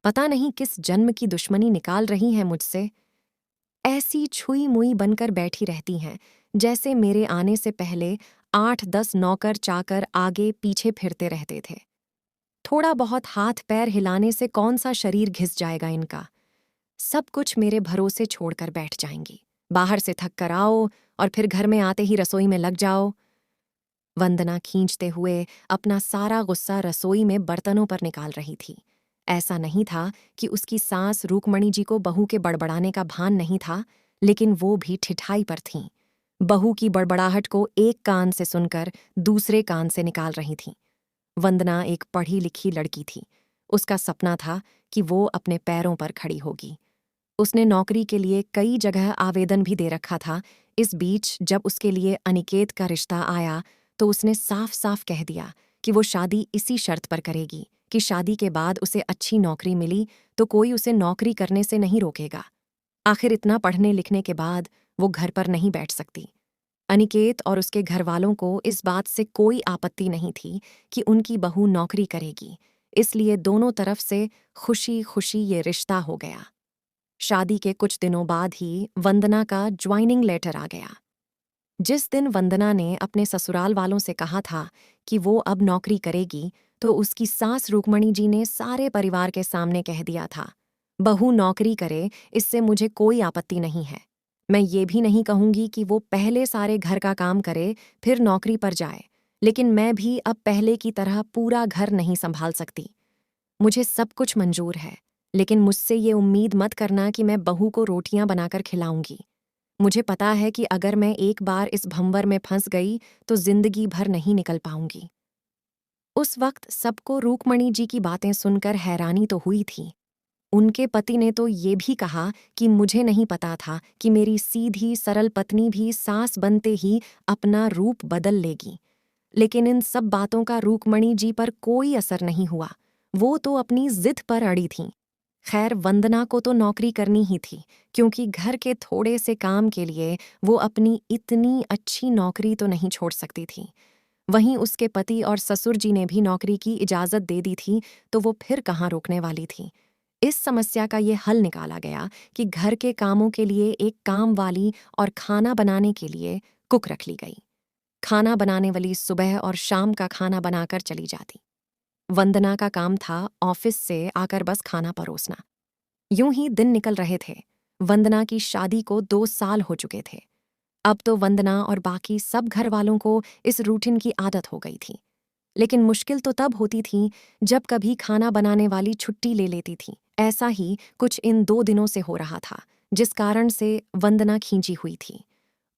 पता नहीं किस जन्म की दुश्मनी निकाल रही हैं मुझसे। ऐसी छुई मुई बनकर बैठी रहती हैं जैसे मेरे आने से पहले 8-10 नौकर चाकर आगे पीछे फिरते रहते थे। थोड़ा बहुत हाथ पैर हिलाने से कौन सा शरीर घिस जाएगा इनका। सब कुछ मेरे भरोसे छोड़कर बैठ जाएंगी। बाहर से थक कर आओ और फिर घर में आते ही रसोई में लग जाओ। वंदना खींचते हुए अपना सारा गुस्सा रसोई में बर्तनों पर निकाल रही थी। ऐसा नहीं था कि उसकी सास रूकमणि जी को बहू के बड़बड़ाने का भान नहीं था, लेकिन वो भी ठिठाई पर थीं। बहू की बड़बड़ाहट को एक कान से सुनकर दूसरे कान से निकाल रही थीं। वंदना एक पढ़ी लिखी लड़की थी। उसका सपना था कि वो अपने पैरों पर खड़ी होगी। उसने नौकरी के लिए कई जगह आवेदन भी दे रखा था। इस बीच जब उसके लिए अनिकेत का रिश्ता आया तो उसने साफ साफ कह दिया कि वो शादी इसी शर्त पर करेगी कि शादी के बाद उसे अच्छी नौकरी मिली तो कोई उसे नौकरी करने से नहीं रोकेगा। आखिर इतना पढ़ने लिखने के बाद वो घर पर नहीं बैठ सकती। अनिकेत और उसके घरवालों को इस बात से कोई आपत्ति नहीं थी कि उनकी बहू नौकरी करेगी, इसलिए दोनों तरफ से खुशी खुशी ये रिश्ता हो गया। शादी के कुछ दिनों बाद ही वंदना का ज्वाइनिंग लेटर आ गया। जिस दिन वंदना ने अपने ससुराल वालों से कहा था कि वो अब नौकरी करेगी, तो उसकी सास रुक्मणी जी ने सारे परिवार के सामने कह दिया था, बहू नौकरी करे इससे मुझे कोई आपत्ति नहीं है। मैं ये भी नहीं कहूंगी कि वो पहले सारे घर का काम करे फिर नौकरी पर जाए, लेकिन मैं भी अब पहले की तरह पूरा घर नहीं संभाल सकती। मुझे सब कुछ मंजूर है, लेकिन मुझसे ये उम्मीद मत करना कि मैं बहू को रोटियां बनाकर खिलाऊंगी। मुझे पता है कि अगर मैं एक बार इस भंवर में फंस गई तो जिंदगी भर नहीं निकल पाऊंगी। उस वक्त सबको रूकमणि जी की बातें सुनकर हैरानी तो हुई थी। उनके पति ने तो ये भी कहा कि मुझे नहीं पता था कि मेरी सीधी सरल पत्नी भी सास बनते ही अपना रूप बदल लेगी। लेकिन इन सब बातों का रूकमणि जी पर कोई असर नहीं हुआ। वो तो अपनी जिद पर अड़ी थीं। खैर, वंदना को तो नौकरी करनी ही थी, क्योंकि घर के थोड़े से काम के लिए वो अपनी इतनी अच्छी नौकरी तो नहीं छोड़ सकती थी। वहीं उसके पति और ससुर जी ने भी नौकरी की इजाज़त दे दी थी, तो वो फिर कहाँ रोकने वाली थी। इस समस्या का ये हल निकाला गया कि घर के कामों के लिए एक काम वाली और खाना बनाने के लिए कुक रख ली गई। खाना बनाने वाली सुबह और शाम का खाना बनाकर चली जाती। वंदना का काम था ऑफिस से आकर बस खाना परोसना। यूं ही दिन निकल रहे थे। वंदना की शादी को 2 साल हो चुके थे। अब तो वंदना और बाकी सब घर वालों को इस रूटीन की आदत हो गई थी। लेकिन मुश्किल तो तब होती थी जब कभी खाना बनाने वाली छुट्टी ले लेती थी। ऐसा ही कुछ इन 2 दिनों से हो रहा था, जिस कारण से वंदना खींची हुई थी।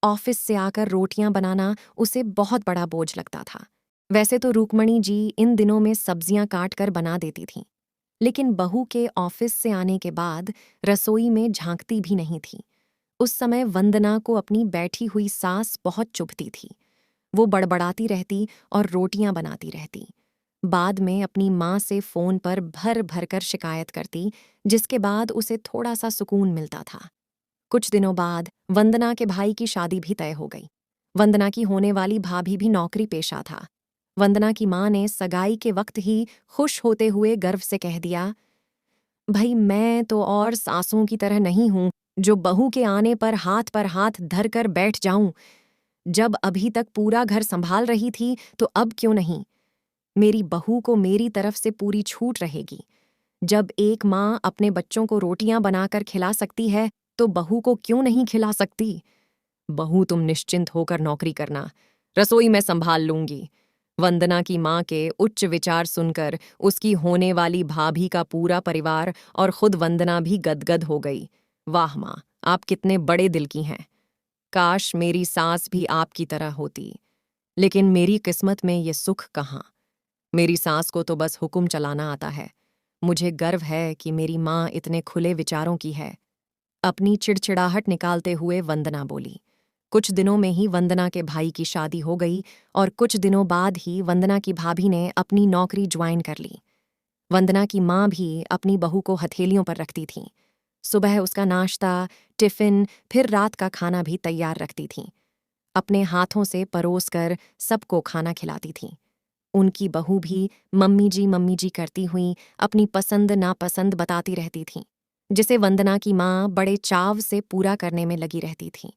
ऑफिस से आकर रोटियां बनाना उसे बहुत बड़ा बोझ लगता था। वैसे तो रूकमणि जी इन दिनों में सब्जियां काट कर बना देती थीं, लेकिन बहू के ऑफिस से आने के बाद रसोई में झांकती भी नहीं थी। उस समय वंदना को अपनी बैठी हुई सास बहुत चुभती थी। वो बड़बड़ाती रहती और रोटियां बनाती रहती। बाद में अपनी माँ से फोन पर भर भर कर शिकायत करती, जिसके बाद उसे थोड़ा सा सुकून मिलता था। कुछ दिनों बाद वंदना के भाई की शादी भी तय हो गई। वंदना की होने वाली भाभी भी नौकरी पेशा था। वंदना की माँ ने सगाई के वक्त ही खुश होते हुए गर्व से कह दिया, भाई मैं तो और सासों की तरह नहीं हूं जो बहू के आने पर हाथ धर कर बैठ जाऊं। जब अभी तक पूरा घर संभाल रही थी तो अब क्यों नहीं। मेरी बहू को मेरी तरफ से पूरी छूट रहेगी। जब एक माँ अपने बच्चों को रोटियां बनाकर खिला सकती है तो बहू को क्यों नहीं खिला सकती। बहू तुम निश्चिंत होकर नौकरी करना, रसोई में संभाल लूंगी। वंदना की माँ के उच्च विचार सुनकर उसकी होने वाली भाभी का पूरा परिवार और खुद वंदना भी गदगद हो गई। वाह माँ, आप कितने बड़े दिल की हैं। काश मेरी सास भी आपकी तरह होती, लेकिन मेरी किस्मत में ये सुख कहाँ। मेरी सास को तो बस हुक्म चलाना आता है। मुझे गर्व है कि मेरी माँ इतने खुले विचारों की है। अपनी चिड़चिड़ाहट निकालते हुए वंदना बोली। कुछ दिनों में ही वंदना के भाई की शादी हो गई और कुछ दिनों बाद ही वंदना की भाभी ने अपनी नौकरी ज्वाइन कर ली। वंदना की माँ भी अपनी बहू को हथेलियों पर रखती थीं। सुबह उसका नाश्ता, टिफिन, फिर रात का खाना भी तैयार रखती थीं। अपने हाथों से परोस कर सबको खाना खिलाती थीं। उनकी बहू भी मम्मी जी करती हुई अपनी पसंद नापसंद बताती रहती थीं, जिसे वंदना की माँ बड़े चाव से पूरा करने में लगी रहती थी।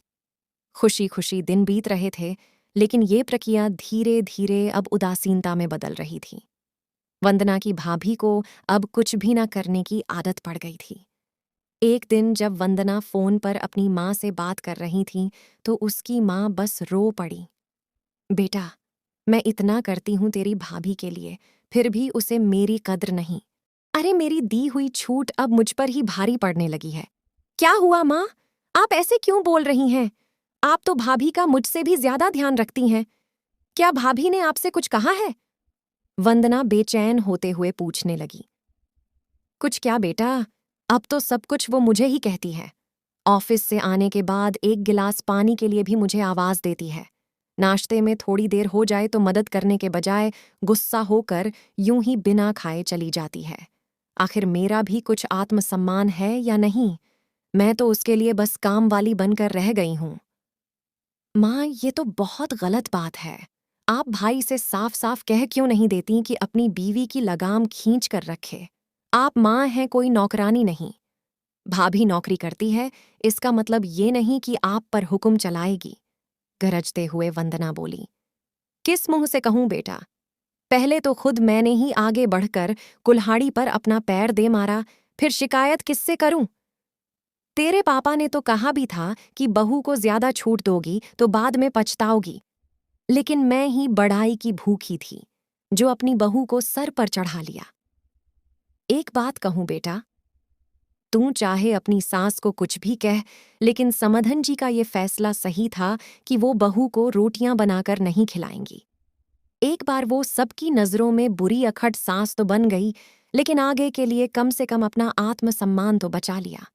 खुशी खुशी दिन बीत रहे थे, लेकिन ये प्रक्रिया धीरे धीरे अब उदासीनता में बदल रही थी। वंदना की भाभी को अब कुछ भी न करने की आदत पड़ गई थी। एक दिन जब वंदना फोन पर अपनी माँ से बात कर रही थी, तो उसकी माँ बस रो पड़ी। बेटा, मैं इतना करती हूँ तेरी भाभी के लिए, फिर भी उसे मेरी कद्र नहीं। अरे मेरी दी हुई छूट अब मुझ पर ही भारी पड़ने लगी है। क्या हुआ माँ? आप ऐसे क्यों बोल रही हैं? आप तो भाभी का मुझसे भी ज्यादा ध्यान रखती हैं। क्या भाभी ने आपसे कुछ कहा है? वंदना बेचैन होते हुए पूछने लगी। कुछ क्या बेटा, अब तो सब कुछ वो मुझे ही कहती है। ऑफिस से आने के बाद एक गिलास पानी के लिए भी मुझे आवाज देती है। नाश्ते में थोड़ी देर हो जाए तो मदद करने के बजाय गुस्सा होकर यूं ही बिना खाए चली जाती है। आखिर मेरा भी कुछ आत्मसम्मान है या नहीं? मैं तो उसके लिए बस काम वाली बनकर रह गई हूं। माँ, ये तो बहुत गलत बात है। आप भाई से साफ साफ कह क्यों नहीं देती कि अपनी बीवी की लगाम खींच कर रखे? आप माँ हैं, कोई नौकरानी नहीं। भाभी नौकरी करती है, इसका मतलब ये नहीं कि आप पर हुक्म चलाएगी। गरजते हुए वंदना बोली। किस मुंह से कहूं बेटा? पहले तो खुद मैंने ही आगे बढ़कर कुल्हाड़ी पर अपना पैर दे मारा, फिर शिकायत किससे करूं? तेरे पापा ने तो कहा भी था कि बहू को ज्यादा छूट दोगी तो बाद में पछताओगी। लेकिन मैं ही बढ़ाई की भूखी थी, जो अपनी बहू को सर पर चढ़ा लिया। एक बात कहूं बेटा, तू चाहे अपनी सास को कुछ भी कह, लेकिन समधन जी का ये फैसला सही था कि वो बहू को रोटियां बनाकर नहीं खिलाएंगी। एक बार वो सबकी नजरों में बुरी अखट सास तो बन गई, लेकिन आगे के लिए कम से कम अपना आत्मसम्मान तो बचा लिया।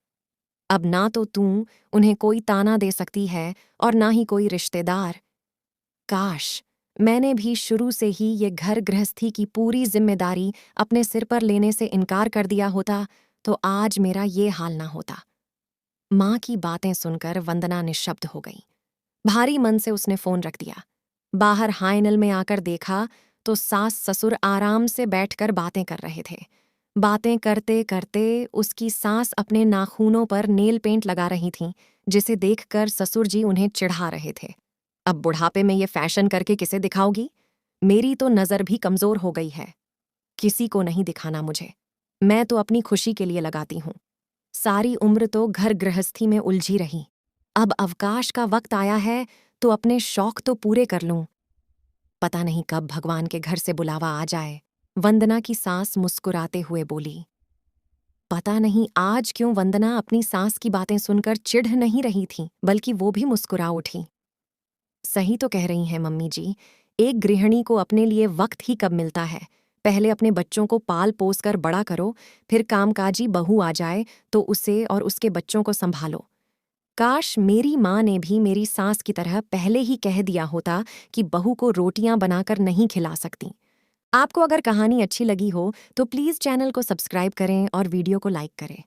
अब ना तो तू उन्हें कोई ताना दे सकती है और ना ही कोई रिश्तेदार। काश मैंने भी शुरू से ही ये घर गृहस्थी की पूरी जिम्मेदारी अपने सिर पर लेने से इनकार कर दिया होता, तो आज मेरा ये हाल ना होता। माँ की बातें सुनकर वंदना निशब्द हो गई। भारी मन से उसने फोन रख दिया। बाहर हाइनल में आकर देखा तो सास ससुर आराम से बैठकर बातें कर रहे थे। बातें करते करते उसकी सास अपने नाखूनों पर नेल पेंट लगा रही थीं, जिसे देखकर ससुर जी उन्हें चिढ़ा रहे थे। अब बुढ़ापे में ये फैशन करके किसे दिखाओगी? मेरी तो नजर भी कमजोर हो गई है। किसी को नहीं दिखाना मुझे। मैं तो अपनी खुशी के लिए लगाती हूँ। सारी उम्र तो घर गृहस्थी में उलझी रही। अब अवकाश का वक्त आया है तो अपने शौक तो पूरे कर लूं। पता नहीं कब भगवान के घर से बुलावा आ जाए। वंदना की सास मुस्कुराते हुए बोली। पता नहीं आज क्यों वंदना अपनी सास की बातें सुनकर चिढ़ नहीं रही थी, बल्कि वो भी मुस्कुरा उठी। सही तो कह रही हैं मम्मी जी, एक गृहिणी को अपने लिए वक्त ही कब मिलता है। पहले अपने बच्चों को पाल पोस कर बड़ा करो, फिर कामकाजी बहू आ जाए तो उसे और उसके बच्चों को संभालो। काश मेरी माँ ने भी मेरी सास की तरह पहले ही कह दिया होता कि बहू को रोटियां बनाकर नहीं खिला सकती। आपको अगर कहानी अच्छी लगी हो तो प्लीज़ चैनल को सब्सक्राइब करें और वीडियो को लाइक करें।